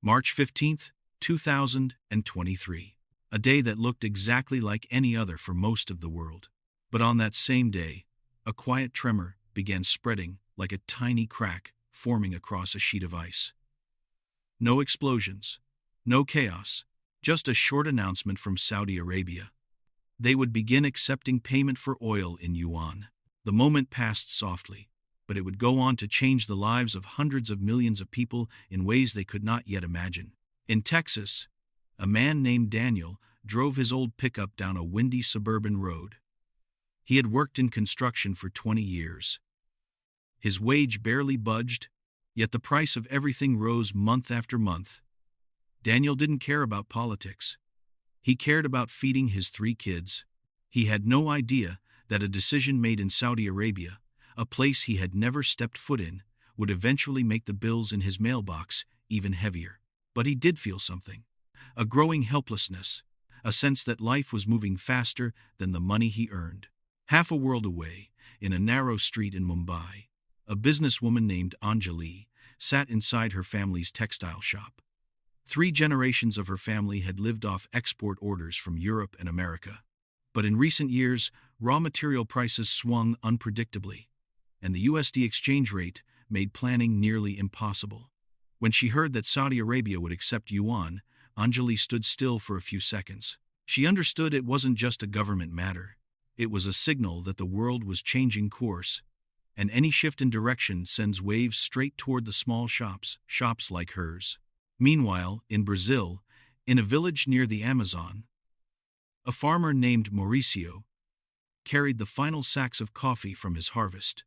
March 15th, 2023. A day that looked exactly like any other for most of the world. But on that same day, a quiet tremor began spreading like a tiny crack forming across a sheet of ice. No explosions, no chaos, just a short announcement from Saudi Arabia. They would begin accepting payment for oil in yuan. The moment passed softly, but it would go on to change the lives of hundreds of millions of people in ways they could not yet imagine. In Texas, a man named Daniel drove his old pickup down a windy suburban road. He had worked in construction for 20 years. His wage barely budged, yet the price of everything rose month after month. Daniel didn't care about politics. He cared about feeding his 3 kids. He had no idea that a decision made in Saudi Arabia, a place he had never stepped foot in, would eventually make the bills in his mailbox even heavier. But he did feel something. A growing helplessness, a sense that life was moving faster than the money he earned. Half a world away, in a narrow street in Mumbai, a businesswoman named Anjali sat inside her family's textile shop. 3 generations of her family had lived off export orders from Europe and America. But in recent years, raw material prices swung unpredictably, and the USD exchange rate made planning nearly impossible. When she heard that Saudi Arabia would accept yuan, Anjali stood still for a few seconds. She understood it wasn't just a government matter. It was a signal that the world was changing course, and any shift in direction sends waves straight toward the small shops like hers. Meanwhile, in Brazil, in a village near the Amazon, a farmer named Mauricio carried the final sacks of coffee from his harvest.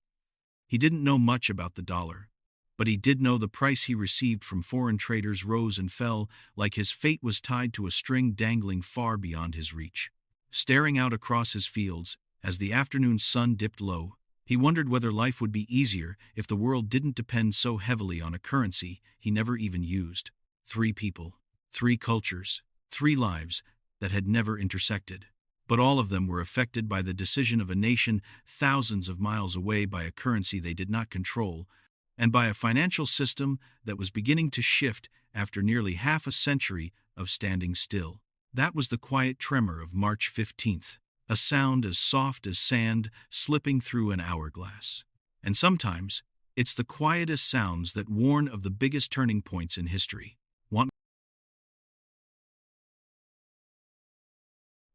He didn't know much about the dollar, but he did know the price he received from foreign traders rose and fell like his fate was tied to a string dangling far beyond his reach. Staring out across his fields, as the afternoon sun dipped low, he wondered whether life would be easier if the world didn't depend so heavily on a currency he never even used. 3 people, 3 cultures, 3 lives that had never intersected. But all of them were affected by the decision of a nation thousands of miles away by a currency they did not control, and by a financial system that was beginning to shift after nearly half a century of standing still. That was the quiet tremor of March 15th, a sound as soft as sand slipping through an hourglass. And sometimes, it's the quietest sounds that warn of the biggest turning points in history.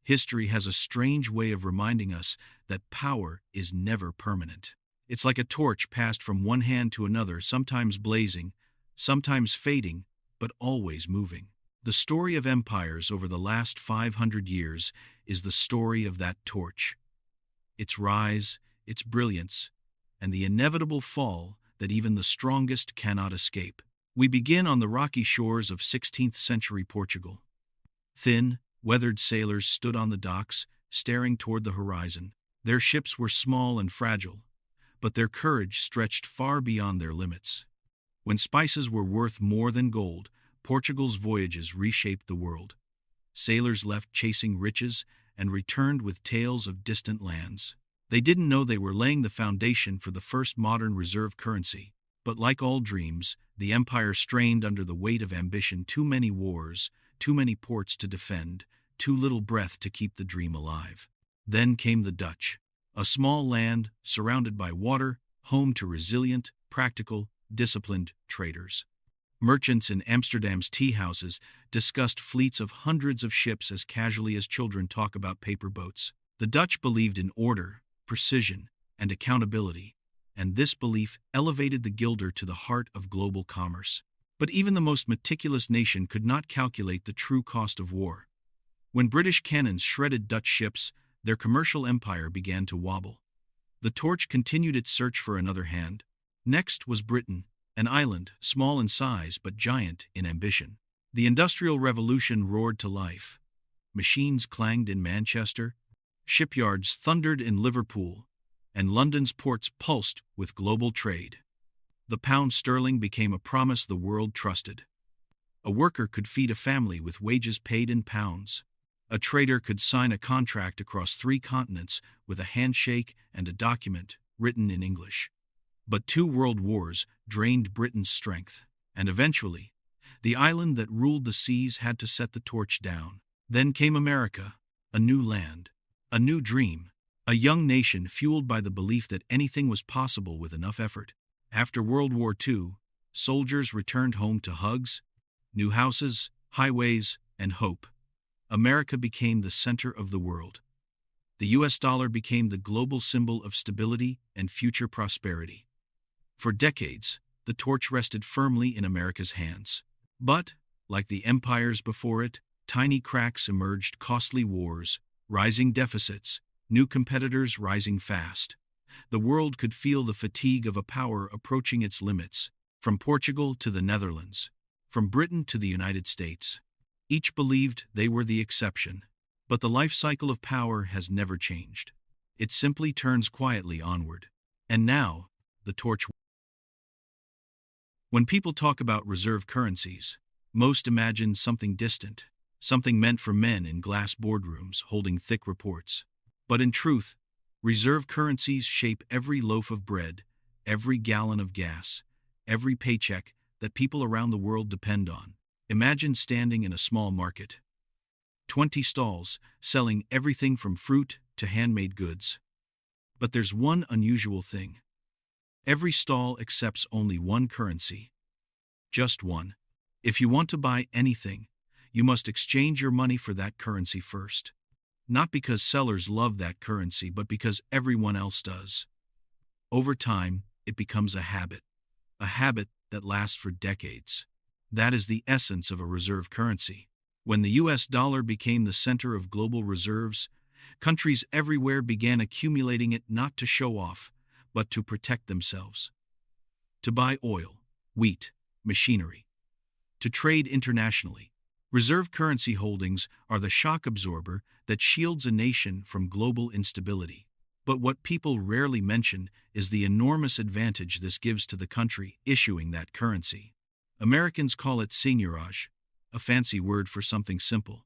History has a strange way of reminding us that power is never permanent. It's like a torch passed from one hand to another, sometimes blazing, sometimes fading, but always moving. The story of empires over the last 500 years is the story of that torch. Its rise, its brilliance, and the inevitable fall that even the strongest cannot escape. We begin on the rocky shores of 16th century Portugal. Thin, weathered sailors stood on the docks, staring toward the horizon. Their ships were small and fragile, but their courage stretched far beyond their limits. When spices were worth more than gold, Portugal's voyages reshaped the world. Sailors left chasing riches and returned with tales of distant lands. They didn't know they were laying the foundation for the first modern reserve currency, but like all dreams, the empire strained under the weight of ambition. Too many wars, too many ports to defend, too little breath to keep the dream alive. Then came the Dutch, a small land surrounded by water, home to resilient, practical, disciplined traders. Merchants in Amsterdam's tea houses discussed fleets of hundreds of ships as casually as children talk about paper boats. The Dutch believed in order, precision, and accountability, and this belief elevated the guilder to the heart of global commerce. But even the most meticulous nation could not calculate the true cost of war. When British cannons shredded Dutch ships, their commercial empire began to wobble. The torch continued its search for another hand. Next was Britain, an island, small in size but giant in ambition. The Industrial Revolution roared to life. Machines clanged in Manchester, shipyards thundered in Liverpool, and London's ports pulsed with global trade. The pound sterling became a promise the world trusted. A worker could feed a family with wages paid in pounds. A trader could sign a contract across 3 continents with a handshake and a document written in English. But 2 world wars drained Britain's strength, and eventually, The island that ruled the seas had to set the torch down. Then came America, a new land, a new dream, a young nation fueled by the belief that anything was possible with enough effort. After World War II, soldiers returned home to hugs, new houses, highways, and hope. America became the center of the world. The US dollar became the global symbol of stability and future prosperity. For decades, the torch rested firmly in America's hands. But, like the empires before it, tiny cracks emerged: costly wars, rising deficits, new competitors rising fast. The world could feel the fatigue of a power approaching its limits, from Portugal to the Netherlands, from Britain to the United States. Each believed they were the exception. But the life cycle of power has never changed. It simply turns quietly onward. And now, the torch. When people talk about reserve currencies, most imagine something distant, something meant for men in glass boardrooms holding thick reports. But in truth, reserve currencies shape every loaf of bread, every gallon of gas, every paycheck that people around the world depend on. Imagine standing in a small market. 20 stalls, selling everything from fruit to handmade goods. But there's one unusual thing. Every stall accepts only one currency. Just one. If you want to buy anything, you must exchange your money for that currency first. Not because sellers love that currency, but because everyone else does. Over time, it becomes a habit that lasts for decades. That is the essence of a reserve currency. When the US dollar became the center of global reserves, countries everywhere began accumulating it not to show off, but to protect themselves. To buy oil, wheat, machinery. To trade internationally. Reserve currency holdings are the shock absorber that shields a nation from global instability. But what people rarely mention is the enormous advantage this gives to the country issuing that currency. Americans call it seigniorage, a fancy word for something simple.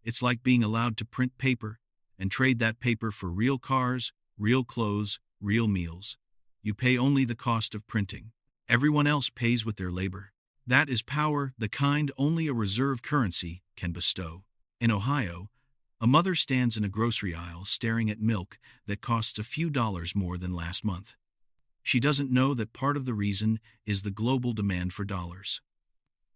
It's like being allowed to print paper and trade that paper for real cars, real clothes, real meals. You pay only the cost of printing. Everyone else pays with their labor. That is power, the kind only a reserve currency can bestow. In Ohio, a mother stands in a grocery aisle staring at milk that costs a few dollars more than last month. She doesn't know that part of the reason is the global demand for dollars.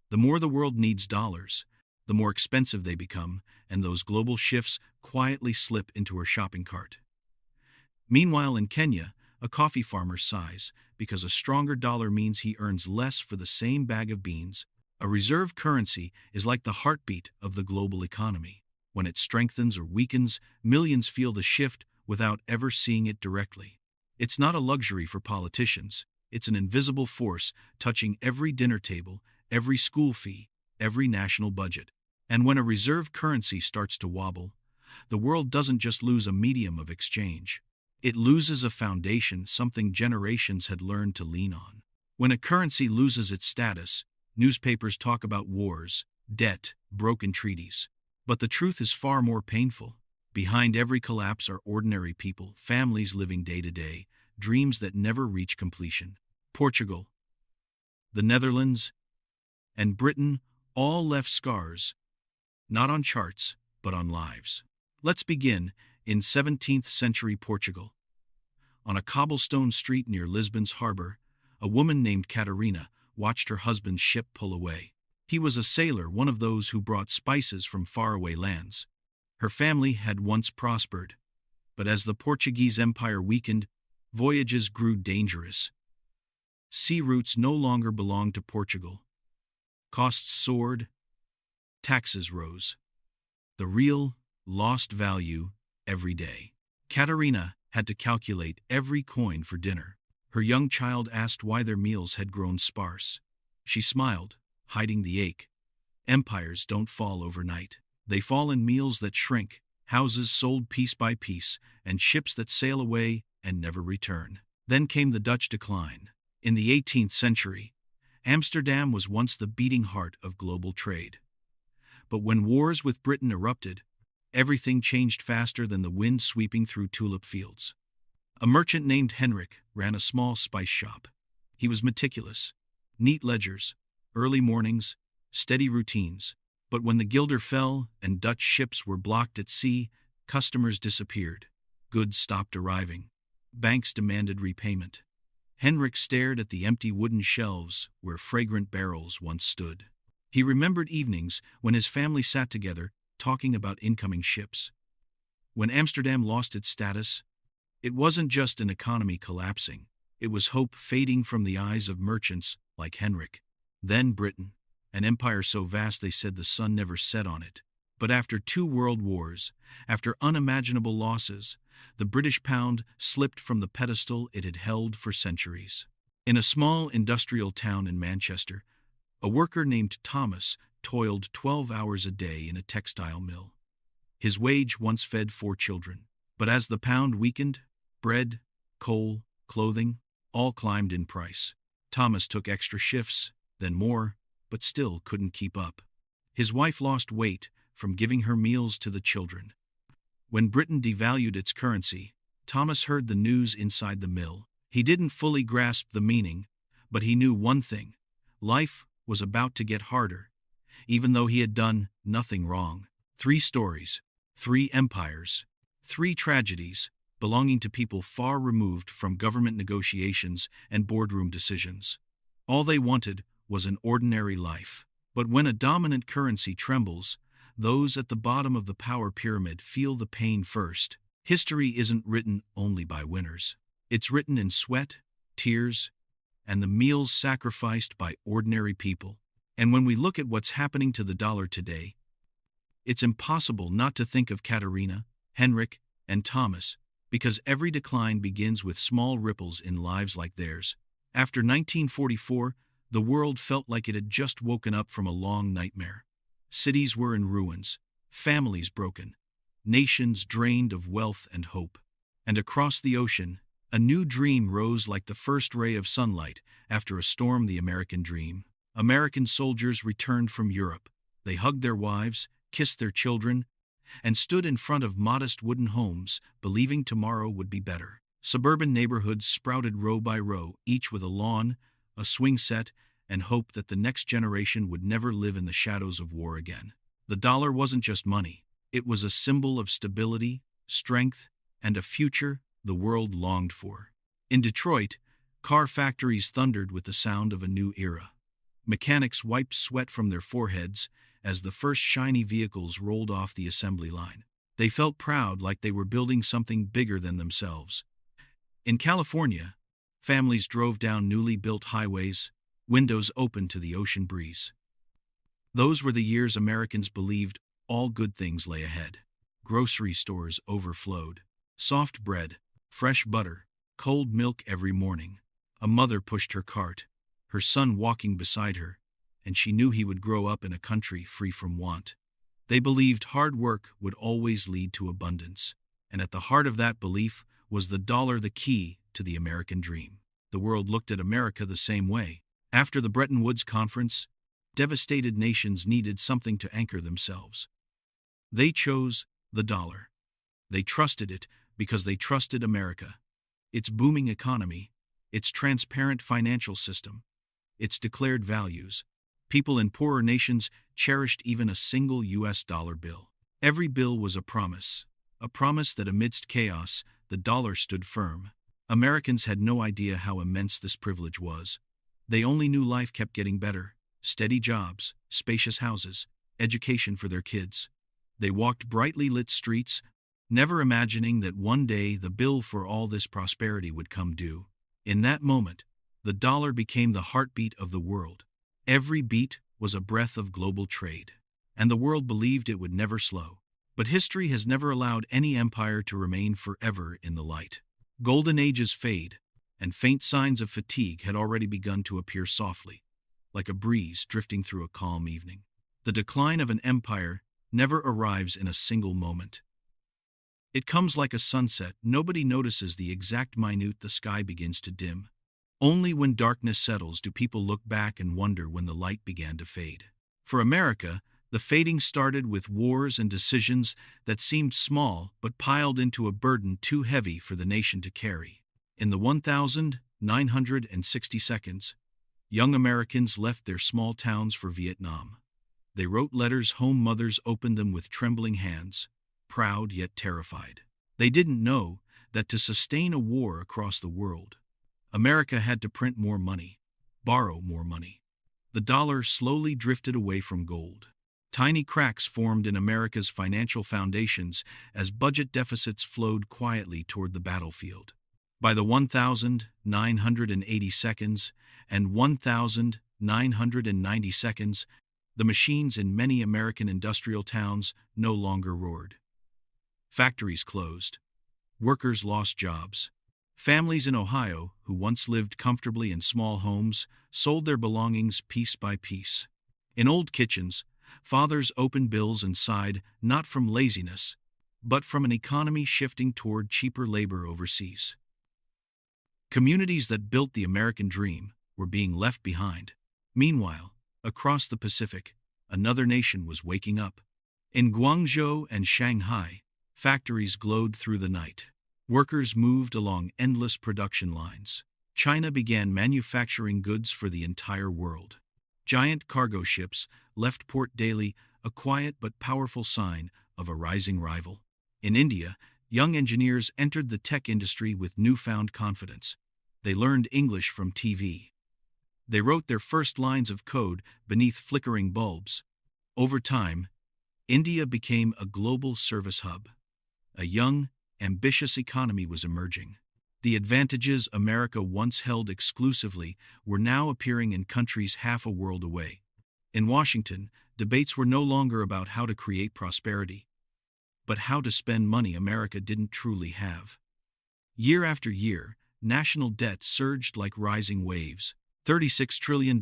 The more the world needs dollars, the more expensive they become, and those global shifts quietly slip into her shopping cart. Meanwhile, in Kenya, a coffee farmer sighs because a stronger dollar means he earns less for the same bag of beans. A reserve currency is like the heartbeat of the global economy. When it strengthens or weakens, millions feel the shift without ever seeing it directly. It's not a luxury for politicians. It's an invisible force touching every dinner table, every school fee, every national budget. And when a reserve currency starts to wobble, the world doesn't just lose a medium of exchange. It loses a foundation, something generations had learned to lean on. When a currency loses its status, newspapers talk about wars, debt, broken treaties. But the truth is far more painful. Behind every collapse are ordinary people, families living day to day, dreams that never reach completion. Portugal, the Netherlands, and Britain all left scars, not on charts, but on lives. Let's begin in 17th century Portugal. On a cobblestone street near Lisbon's harbor, a woman named Catarina watched her husband's ship pull away. He was a sailor, one of those who brought spices from faraway lands. Her family had once prospered, but as the Portuguese Empire weakened, voyages grew dangerous. Sea routes no longer belonged to Portugal. Costs soared, taxes rose. The real lost value every day. Catarina had to calculate every coin for dinner. Her young child asked why their meals had grown sparse. She smiled, hiding the ache. Empires don't fall overnight. They fall in meals that shrink, houses sold piece by piece, and ships that sail away and never return. Then came the Dutch decline. In the 18th century, Amsterdam was once the beating heart of global trade. But when wars with Britain erupted, everything changed faster than the wind sweeping through tulip fields. A merchant named Henrik ran a small spice shop. He was meticulous. Neat ledgers, early mornings, steady routines. But when the guilder fell and Dutch ships were blocked at sea, customers disappeared. Goods stopped arriving. Banks demanded repayment. Henrik stared at the empty wooden shelves where fragrant barrels once stood. He remembered evenings when his family sat together, talking about incoming ships. When Amsterdam lost its status, it wasn't just an economy collapsing. It was hope fading from the eyes of merchants like Henrik. Then Britain, an empire so vast they said the sun never set on it. But after 2 world wars, after unimaginable losses, the British pound slipped from the pedestal it had held for centuries. In a small industrial town in Manchester, a worker named Thomas toiled 12 hours a day in a textile mill. His wage once fed 4 children. But as the pound weakened, bread, coal, clothing, all climbed in price. Thomas took extra shifts, then more, but still couldn't keep up. His wife lost weight from giving her meals to the children. When Britain devalued its currency, Thomas heard the news inside the mill. He didn't fully grasp the meaning, but he knew one thing: life was about to get harder, even though he had done nothing wrong. 3 stories, 3 empires, 3 tragedies, belonging to people far removed from government negotiations and boardroom decisions. All they wanted was an ordinary life. But when a dominant currency trembles, those at the bottom of the power pyramid feel the pain first. History isn't written only by winners. It's written in sweat, tears, and the meals sacrificed by ordinary people. And when we look at what's happening to the dollar today, it's impossible not to think of Katerina, Henrik, and Thomas, because every decline begins with small ripples in lives like theirs. After 1944, the world felt like it had just woken up from a long nightmare. Cities were in ruins, families broken, nations drained of wealth and hope. And across the ocean, a new dream rose like the first ray of sunlight after a storm: the American dream. American soldiers returned from Europe. They hugged their wives, kissed their children, and stood in front of modest wooden homes, believing tomorrow would be better. Suburban neighborhoods sprouted row by row, each with a lawn, a swing set, and hope that the next generation would never live in the shadows of war again. The dollar wasn't just money. It was a symbol of stability, strength, and a future the world longed for. In Detroit, car factories thundered with the sound of a new era. Mechanics wiped sweat from their foreheads as the first shiny vehicles rolled off the assembly line. They felt proud, like they were building something bigger than themselves. In California, families drove down newly built highways, windows open to the ocean breeze. Those were the years Americans believed all good things lay ahead. Grocery stores overflowed. Soft bread, fresh butter, cold milk every morning. A mother pushed her cart, her son walking beside her, and she knew he would grow up in a country free from want. They believed hard work would always lead to abundance, and at the heart of that belief was the dollar, the key to the American dream. The world looked at America the same way. After the Bretton Woods Conference, devastated nations needed something to anchor themselves. They chose the dollar. They trusted it because they trusted America, its booming economy, its transparent financial system, its declared values. People in poorer nations cherished even a single US dollar bill. Every bill was a promise that amidst chaos, the dollar stood firm. Americans had no idea how immense this privilege was. They only knew life kept getting better: steady jobs, spacious houses, education for their kids. They walked brightly lit streets, never imagining that one day the bill for all this prosperity would come due. In that moment, the dollar became the heartbeat of the world. Every beat was a breath of global trade, and the world believed it would never slow. But history has never allowed any empire to remain forever in the light. Golden ages fade, and faint signs of fatigue had already begun to appear softly, like a breeze drifting through a calm evening. The decline of an empire never arrives in a single moment. It comes like a sunset. Nobody notices the exact minute the sky begins to dim. Only when darkness settles do people look back and wonder when the light began to fade. For America, the fading started with wars and decisions that seemed small but piled into a burden too heavy for the nation to carry. In the 1,960 seconds, young Americans left their small towns for Vietnam. They wrote letters home. Mothers opened them with trembling hands, proud yet terrified. They didn't know that to sustain a war across the world, America had to print more money, borrow more money. The dollar slowly drifted away from gold. Tiny cracks formed in America's financial foundations as budget deficits flowed quietly toward the battlefield. By the 1980s and 1990s, the machines in many American industrial towns no longer roared. Factories closed. Workers lost jobs. Families in Ohio, who once lived comfortably in small homes, sold their belongings piece by piece. In old kitchens, fathers opened bills and sighed, not from laziness, but from an economy shifting toward cheaper labor overseas. Communities that built the American dream were being left behind. Meanwhile, across the Pacific, another nation was waking up. In Guangzhou and Shanghai, factories glowed through the night. Workers moved along endless production lines. China began manufacturing goods for the entire world. Giant cargo ships left port daily, a quiet but powerful sign of a rising rival. In India, young engineers entered the tech industry with newfound confidence. They learned English from TV. They wrote their first lines of code beneath flickering bulbs. Over time, India became a global service hub. A young, ambitious economy was emerging. The advantages America once held exclusively were now appearing in countries half a world away. In Washington, debates were no longer about how to create prosperity, but how to spend money America didn't truly have. Year after year, national debt surged like rising waves. $36 trillion,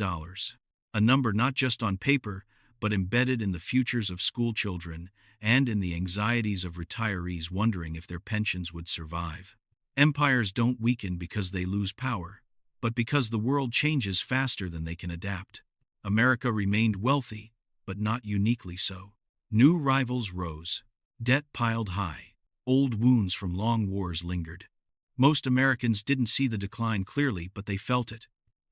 a number not just on paper, but embedded in the futures of school children and in the anxieties of retirees wondering if their pensions would survive. Empires don't weaken because they lose power, but because the world changes faster than they can adapt. America remained wealthy, but not uniquely so. New rivals rose. Debt piled high. Old wounds from long wars lingered. Most Americans didn't see the decline clearly, but they felt it.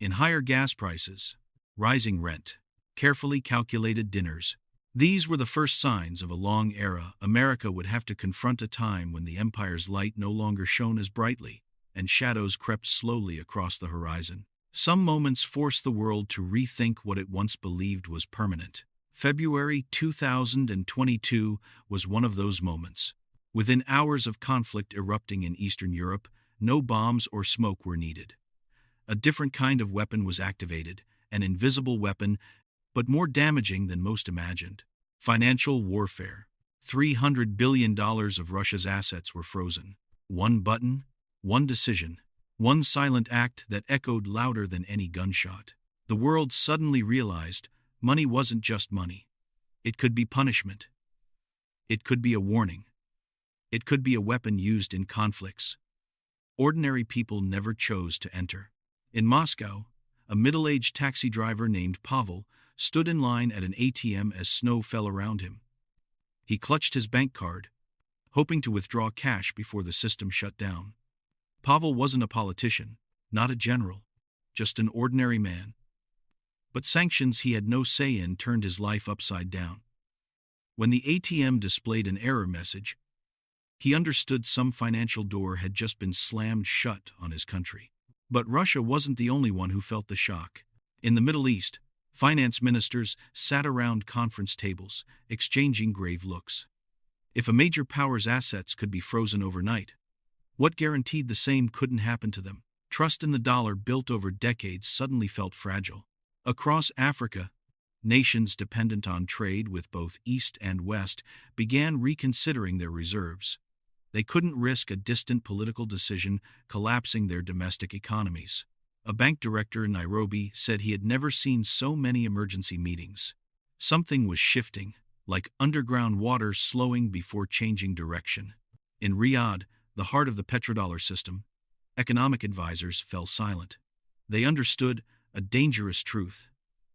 In higher gas prices, rising rent, carefully calculated dinners. These were the first signs of a long era. America would have to confront a time when the empire's light no longer shone as brightly, and shadows crept slowly across the horizon. Some moments forced the world to rethink what it once believed was permanent. February 2022 was one of those moments. Within hours of conflict erupting in Eastern Europe, no bombs or smoke were needed. A different kind of weapon was activated, an invisible weapon, but more damaging than most imagined. Financial warfare. $300 billion of Russia's assets were frozen. One button, one decision, one silent act that echoed louder than any gunshot. The world suddenly realized money wasn't just money. It could be punishment. It could be a warning. It could be a weapon used in conflicts ordinary people never chose to enter. In Moscow, a middle-aged taxi driver named Pavel stood in line at an ATM as snow fell around him. He clutched his bank card, hoping to withdraw cash before the system shut down. Pavel wasn't a politician, not a general, just an ordinary man. But sanctions he had no say in turned his life upside down. When the ATM displayed an error message, he understood some financial door had just been slammed shut on his country. But Russia wasn't the only one who felt the shock. In the Middle East, finance ministers sat around conference tables, exchanging grave looks. If a major power's assets could be frozen overnight, what guaranteed the same couldn't happen to them? Trust in the dollar built over decades suddenly felt fragile. Across Africa, nations dependent on trade with both East and West began reconsidering their reserves. They couldn't risk a distant political decision collapsing their domestic economies. A bank director in Nairobi said he had never seen so many emergency meetings. Something was shifting, like underground water slowing before changing direction. In Riyadh, the heart of the petrodollar system, economic advisors fell silent. They understood a dangerous truth.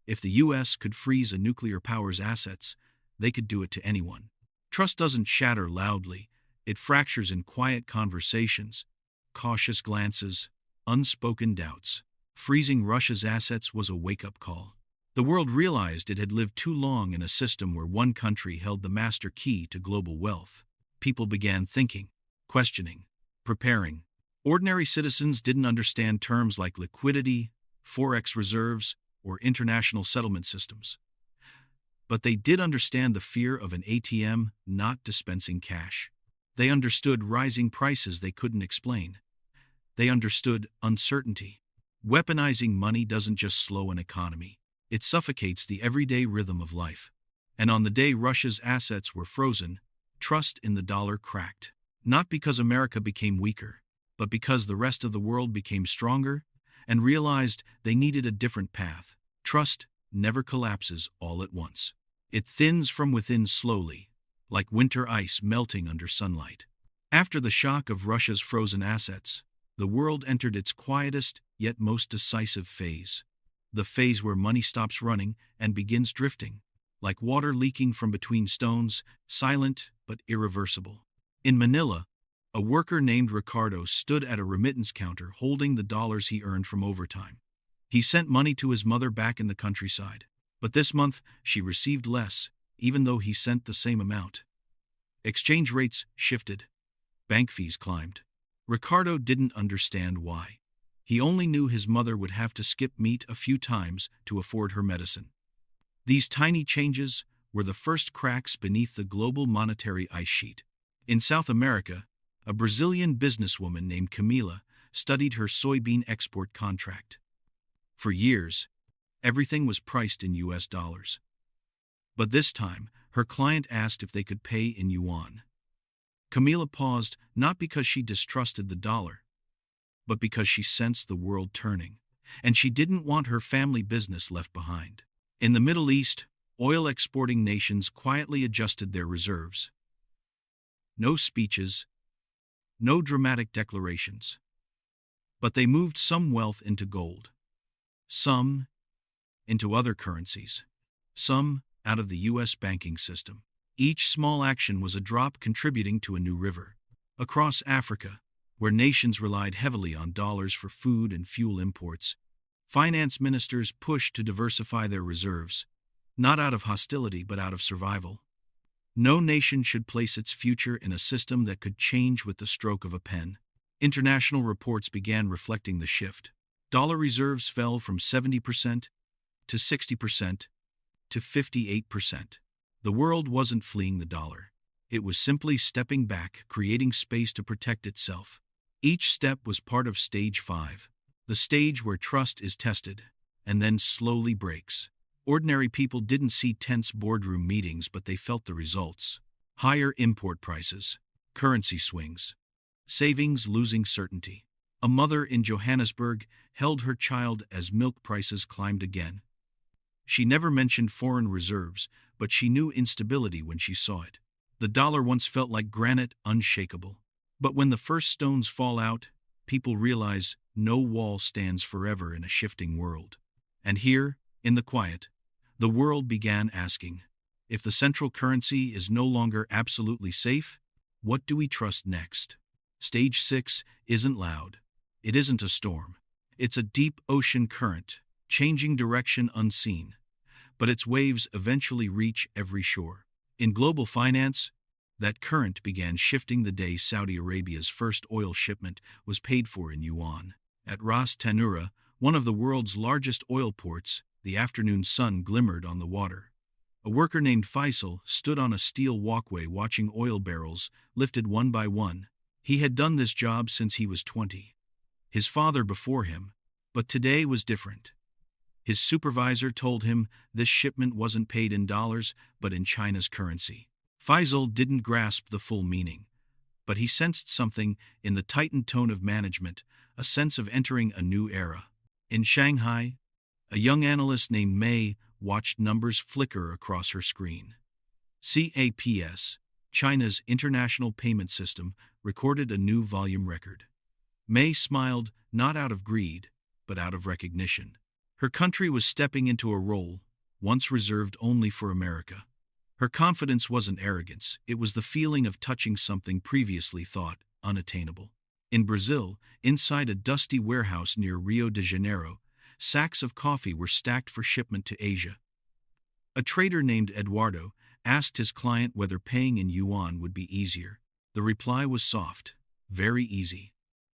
If the U.S. could freeze a nuclear power's assets, they could do it to anyone. Trust doesn't shatter loudly. It fractures in quiet conversations, cautious glances, unspoken doubts. Freezing Russia's assets was a wake-up call. The world realized it had lived too long in a system where one country held the master key to global wealth. People began thinking, questioning, preparing. Ordinary citizens didn't understand terms like liquidity, forex reserves, or international settlement systems. But they did understand the fear of an ATM not dispensing cash. They understood rising prices they couldn't explain. They understood uncertainty. Weaponizing money doesn't just slow an economy. It suffocates the everyday rhythm of life. And on the day Russia's assets were frozen, trust in the dollar cracked. Not because America became weaker, but because the rest of the world became stronger and realized they needed a different path. Trust never collapses all at once. It thins from within slowly, like winter ice melting under sunlight. After the shock of Russia's frozen assets, the world entered its quietest yet most decisive phase. The phase where money stops running and begins drifting, like water leaking from between stones, silent but irreversible. In Manila, a worker named Ricardo stood at a remittance counter holding the dollars he earned from overtime. He sent money to his mother back in the countryside, but this month she received less, even though he sent the same amount. Exchange rates shifted. Bank fees climbed. Ricardo didn't understand why. He only knew his mother would have to skip meat a few times to afford her medicine. These tiny changes were the first cracks beneath the global monetary ice sheet. In South America, a Brazilian businesswoman named Camila studied her soybean export contract. For years, everything was priced in US dollars. But this time, her client asked if they could pay in yuan. Camila paused, not because she distrusted the dollar, but because she sensed the world turning, and she didn't want her family business left behind. In the Middle East, oil-exporting nations quietly adjusted their reserves. No speeches, no dramatic declarations. But they moved some wealth into gold, some into other currencies, some out of the U.S. banking system. Each small action was a drop contributing to a new river. Across Africa, where nations relied heavily on dollars for food and fuel imports, finance ministers pushed to diversify their reserves, not out of hostility but out of survival. No nation should place its future in a system that could change with the stroke of a pen. International reports began reflecting the shift. Dollar reserves fell from 70% to 60% to 58%. The world wasn't fleeing the dollar. It was simply stepping back, creating space to protect itself. Each step was part of Stage 5, the stage where trust is tested and then slowly breaks. Ordinary people didn't see tense boardroom meetings, but they felt the results. Higher import prices, currency swings, savings losing certainty. A mother in Johannesburg held her child as milk prices climbed again. She never mentioned foreign reserves, but she knew instability when she saw it. The dollar once felt like granite, unshakable. But when the first stones fall out, people realize no wall stands forever in a shifting world. And here, in the quiet, the world began asking, if the central currency is no longer absolutely safe, what do we trust next? Stage 6 isn't loud. It isn't a storm. It's a deep ocean current, changing direction unseen. But its waves eventually reach every shore. In global finance, that current began shifting the day Saudi Arabia's first oil shipment was paid for in yuan. At Ras Tanura, one of the world's largest oil ports, the afternoon sun glimmered on the water. A worker named Faisal stood on a steel walkway watching oil barrels lifted one by one. He had done this job since he was 20. His father before him, but today was different. His supervisor told him this shipment wasn't paid in dollars, but in China's currency. Faisal didn't grasp the full meaning, but he sensed something in the tightened tone of management, a sense of entering a new era. In Shanghai, a young analyst named Mei watched numbers flicker across her screen. CAPS, China's international payment system, recorded a new volume record. Mei smiled, not out of greed, but out of recognition. Her country was stepping into a role once reserved only for America. Her confidence wasn't arrogance, it was the feeling of touching something previously thought unattainable. In Brazil, inside a dusty warehouse near Rio de Janeiro, Sacks of coffee were stacked for shipment to Asia. A trader named Eduardo asked his client whether paying in yuan would be easier. The reply was soft, very easy.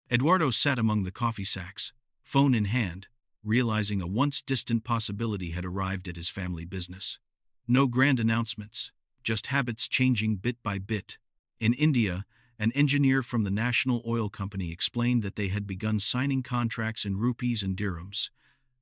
Eduardo sat among the coffee sacks, phone in hand, realizing a once-distant possibility had arrived at his family business. No grand announcements, just habits changing bit by bit. In India, an engineer from the national oil company explained that they had begun signing contracts in rupees and dirhams,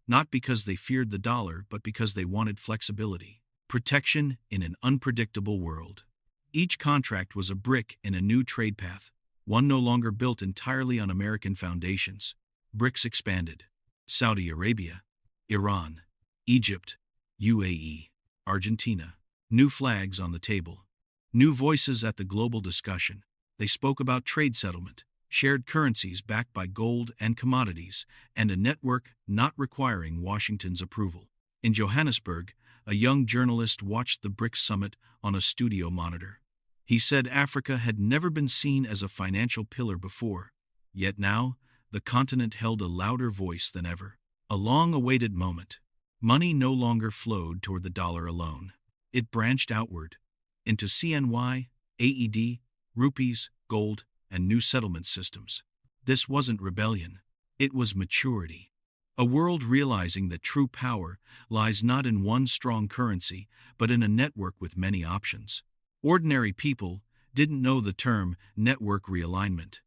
not because they feared the dollar but because they wanted flexibility, protection in an unpredictable world. Each contract was a brick in a new trade path, one no longer built entirely on American foundations. BRICS expanded. Saudi Arabia, Iran, Egypt, UAE, Argentina. New flags on the table. New voices at the global discussion. They spoke about trade settlement, shared currencies backed by gold and commodities, and a network not requiring Washington's approval. In Johannesburg, a young journalist watched the BRICS summit on a studio monitor. He said Africa had never been seen as a financial pillar before, yet now, the continent held a louder voice than ever. A long-awaited moment. Money no longer flowed toward the dollar alone. It branched outward, into CNY, AED, rupees, gold, and new settlement systems. This wasn't rebellion. It was maturity. A world realizing that true power lies not in one strong currency, but in a network with many options. Ordinary people didn't know the term network realignment,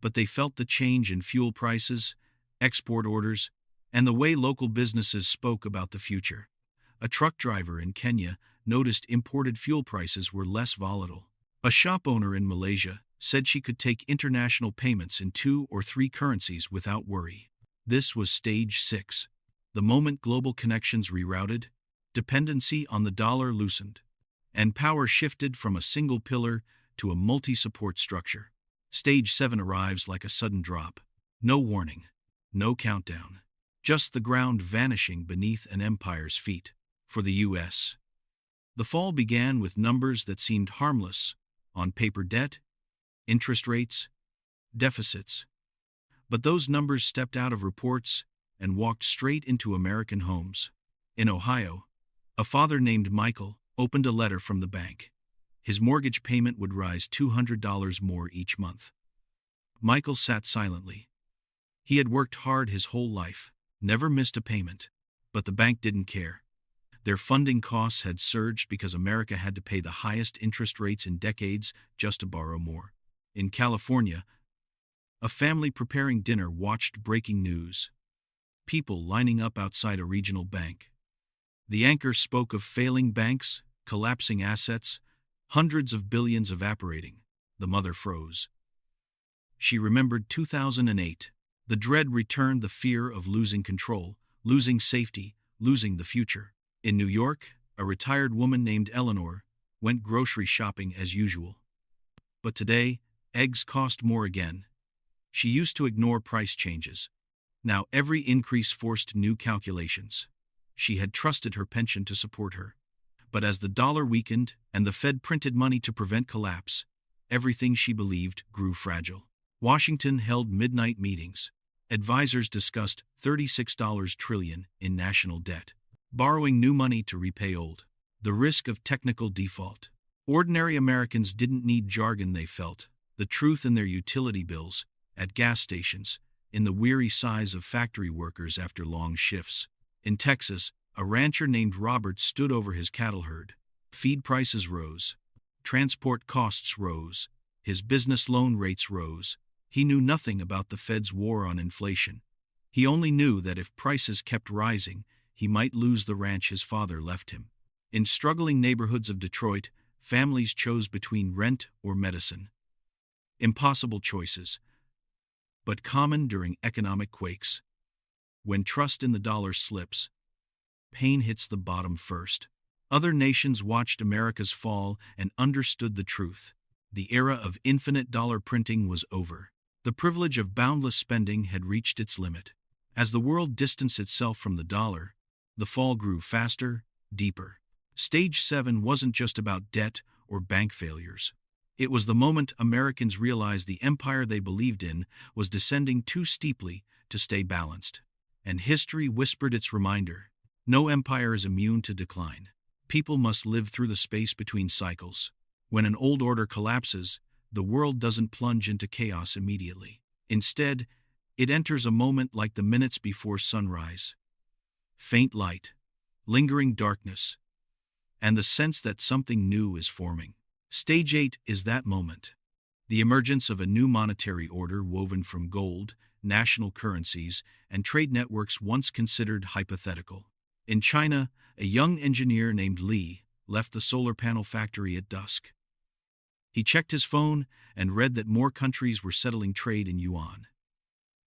but they felt the change in fuel prices, export orders, and the way local businesses spoke about the future. A truck driver in Kenya noticed imported fuel prices were less volatile. A shop owner in Malaysia said she could take international payments in 2 or 3 currencies without worry. This was stage 6. The moment global connections rerouted, dependency on the dollar loosened, and power shifted from a single pillar to a multi-support structure. Stage 7 arrives like a sudden drop. No warning, no countdown. Just the ground vanishing beneath an empire's feet. For the U.S., the fall began with numbers that seemed harmless on paper: debt, interest rates, deficits. But those numbers stepped out of reports and walked straight into American homes. In Ohio, a father named Michael opened a letter from the bank. His mortgage payment would rise $200 more each month. Michael sat silently. He had worked hard his whole life, never missed a payment, but the bank didn't care. Their funding costs had surged because America had to pay the highest interest rates in decades just to borrow more. In California, a family preparing dinner watched breaking news. People lining up outside a regional bank. The anchor spoke of failing banks, collapsing assets, hundreds of billions evaporating. The mother froze. She remembered 2008. The dread returned, the fear of losing control, losing safety, losing the future. In New York, a retired woman named Eleanor went grocery shopping as usual. But today, eggs cost more again. She used to ignore price changes. Now every increase forced new calculations. She had trusted her pension to support her. But as the dollar weakened and the Fed printed money to prevent collapse, everything she believed grew fragile. Washington held midnight meetings. Advisors discussed $36 trillion in national debt. Borrowing new money to repay old. The risk of technical default. Ordinary Americans didn't need jargon, they felt the truth in their utility bills, at gas stations, in the weary sighs of factory workers after long shifts. In Texas, a rancher named Robert stood over his cattle herd. Feed prices rose. Transport costs rose. His business loan rates rose. He knew nothing about the Fed's war on inflation. He only knew that if prices kept rising, he might lose the ranch his father left him. In struggling neighborhoods of Detroit, families chose between rent or medicine. Impossible choices, but common during economic quakes. When trust in the dollar slips, pain hits the bottom first. Other nations watched America's fall and understood the truth. The era of infinite dollar printing was over. The privilege of boundless spending had reached its limit. As the world distanced itself from the dollar, the fall grew faster, deeper. Stage 7 wasn't just about debt or bank failures. It was the moment Americans realized the empire they believed in was descending too steeply to stay balanced. and history whispered its reminder. No empire is immune to decline. People must live through the space between cycles. When an old order collapses, the world doesn't plunge into chaos immediately. Instead, it enters a moment like the minutes before sunrise. Faint light, lingering darkness, and the sense that something new is forming. Stage 8 is that moment. The emergence of a new monetary order woven from gold, national currencies, and trade networks once considered hypothetical. In China, a young engineer named Li left the solar panel factory at dusk. He checked his phone and read that more countries were settling trade in yuan.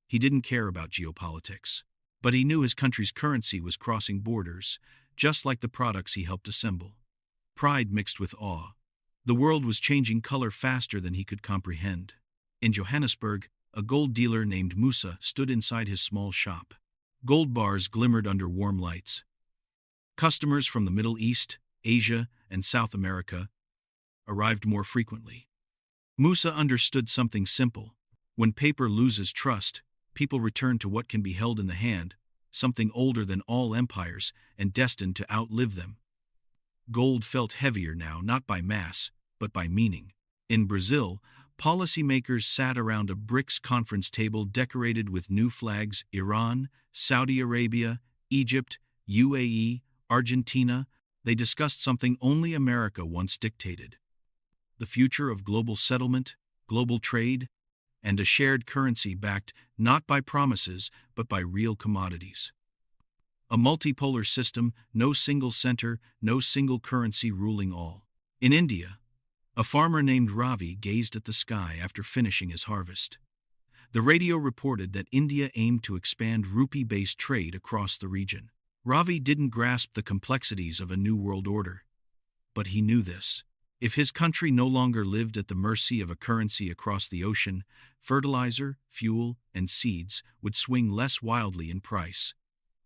He didn't care about geopolitics, but he knew his country's currency was crossing borders, just like the products he helped assemble. Pride mixed with awe. The world was changing color faster than he could comprehend. In Johannesburg, a gold dealer named Musa stood inside his small shop. Gold bars glimmered under warm lights. Customers from the Middle East, Asia, and South America arrived more frequently. Musa understood something simple. When paper loses trust, people return to what can be held in the hand, something older than all empires and destined to outlive them. Gold felt heavier now, not by mass, but by meaning. In Brazil, policymakers sat around a BRICS conference table decorated with new flags: Iran, Saudi Arabia, Egypt, UAE, Argentina. They discussed something only America once dictated: the future of global settlement, global trade, and a shared currency backed not by promises but by real commodities. A multipolar system, no single center, no single currency ruling all. In India, a farmer named Ravi gazed at the sky after finishing his harvest. The radio reported that India aimed to expand rupee-based trade across the region. Ravi didn't grasp the complexities of a new world order, but he knew this. If his country no longer lived at the mercy of a currency across the ocean, fertilizer, fuel, and seeds would swing less wildly in price.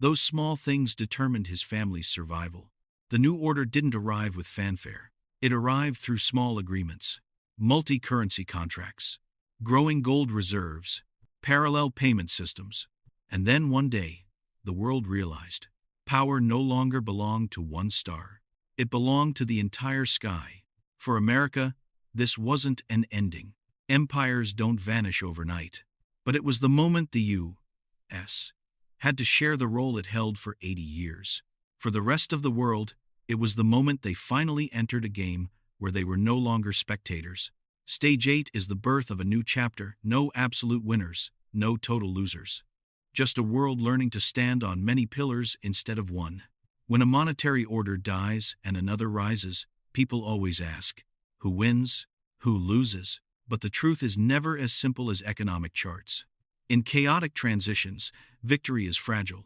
Those small things determined his family's survival. The new order didn't arrive with fanfare. It arrived through small agreements: multi-currency contracts, growing gold reserves, parallel payment systems. And then one day, the world realized power no longer belonged to one star. It belonged to the entire sky. For America, this wasn't an ending. Empires don't vanish overnight. But it was the moment the U.S. had to share the role it held for 80 years. For the rest of the world, it was the moment they finally entered a game where they were no longer spectators. Stage 8 is the birth of a new chapter: no absolute winners, no total losers. Just a world learning to stand on many pillars instead of one. When a monetary order dies and another rises, people always ask, who wins, who loses? But the truth is never as simple as economic charts. In chaotic transitions, victory is fragile,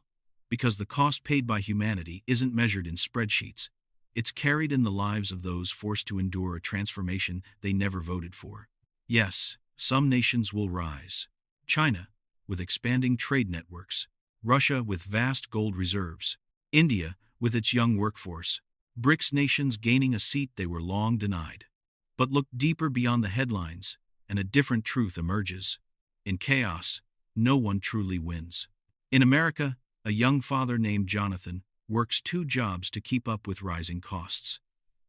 because the cost paid by humanity isn't measured in spreadsheets. It's carried in the lives of those forced to endure a transformation they never voted for. Yes, some nations will rise. China, with expanding trade networks. Russia, with vast gold reserves. India, with its young workforce. BRICS nations gaining a seat they were long denied. But look deeper beyond the headlines, and a different truth emerges. In chaos, no one truly wins. In America, a young father named Jonathan works 2 jobs to keep up with rising costs.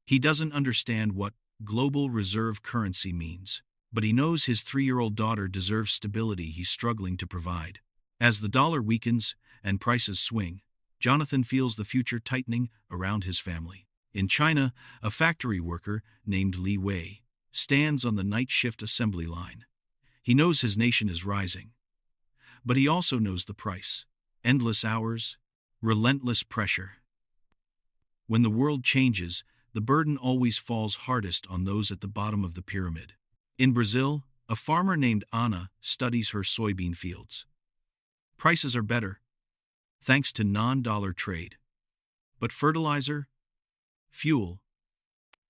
He doesn't understand what global reserve currency means, but he knows his 3-year-old daughter deserves stability he's struggling to provide. As the dollar weakens and prices swing, Jonathan feels the future tightening around his family. In China, a factory worker named Li Wei stands on the night shift assembly line. He knows his nation is rising, but he also knows the price: endless hours, relentless pressure. When the world changes, the burden always falls hardest on those at the bottom of the pyramid. In Brazil, a farmer named Ana studies her soybean fields. Prices are better, thanks to non-dollar trade. But fertilizer, fuel,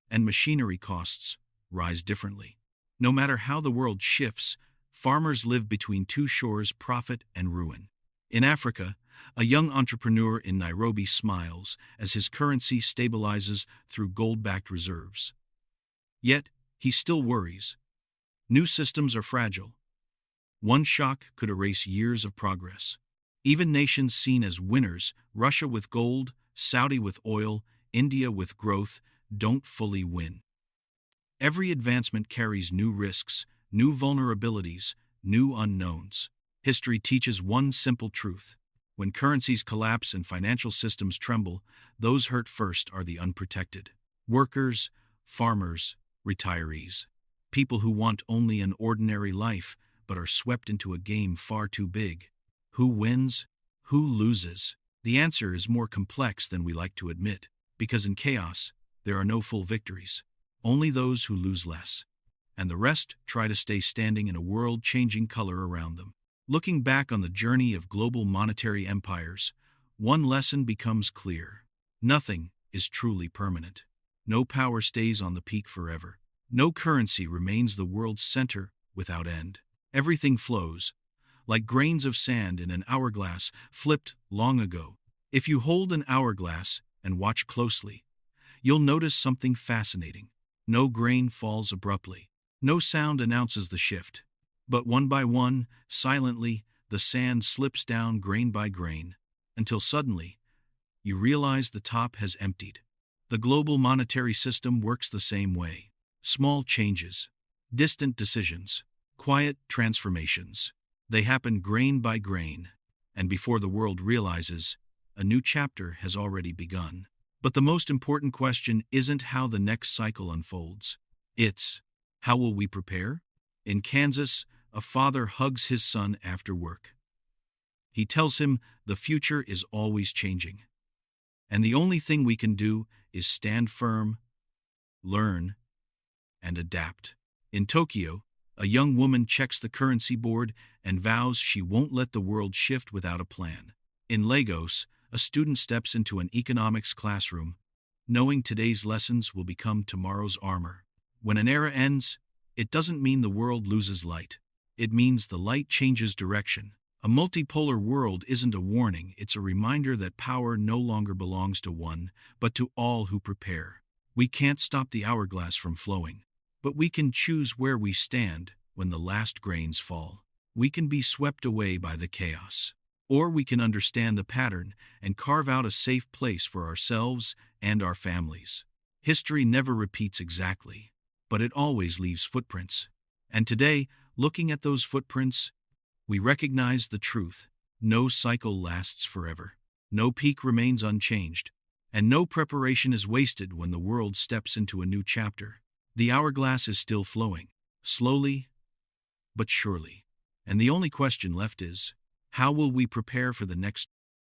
and machinery costs rise differently. No matter how the world shifts, farmers live between 2 shores: profit and ruin. In Africa, a young entrepreneur in Nairobi smiles as his currency stabilizes through gold-backed reserves. Yet, he still worries. New systems are fragile. One shock could erase years of progress. Even nations seen as winners, Russia with gold, Saudi with oil, India with growth, don't fully win. Every advancement carries new risks, new vulnerabilities, new unknowns. History teaches one simple truth. When currencies collapse and financial systems tremble, those hurt first are the unprotected. Workers, farmers, retirees. People who want only an ordinary life, but are swept into a game far too big. Who wins? Who loses? The answer is more complex than we like to admit, because in chaos, there are no full victories. Only those who lose less. And the rest try to stay standing in a world-changing color around them. Looking back on the journey of global monetary empires, one lesson becomes clear. Nothing is truly permanent. No power stays on the peak forever. No currency remains the world's center without end. Everything flows, like grains of sand in an hourglass flipped long ago. If you hold an hourglass and watch closely, you'll notice something fascinating. No grain falls abruptly. No sound announces the shift. But one by one, silently, the sand slips down grain by grain, until suddenly, you realize the top has emptied. The global monetary system works the same way. Small changes, distant decisions, quiet transformations. They happen grain by grain, and before the world realizes, a new chapter has already begun. But the most important question isn't how the next cycle unfolds. It's, how will we prepare? In Kansas, a father hugs his son after work. He tells him the future is always changing, and the only thing we can do is stand firm, learn, and adapt. In Tokyo, a young woman checks the currency board and vows she won't let the world shift without a plan. In Lagos, a student steps into an economics classroom, knowing today's lessons will become tomorrow's armor. When an era ends, it doesn't mean the world loses light. It means the light changes direction. A multipolar world isn't a warning, it's a reminder that power no longer belongs to one, but to all who prepare. We can't stop the hourglass from flowing, but we can choose where we stand when the last grains fall. We can be swept away by the chaos, or we can understand the pattern and carve out a safe place for ourselves and our families. History never repeats exactly, but it always leaves footprints. And today, looking at those footprints, we recognize the truth. No cycle lasts forever. No peak remains unchanged. And no preparation is wasted when the world steps into a new chapter. The hourglass is still flowing, slowly but surely. And the only question left is, how will we prepare for the next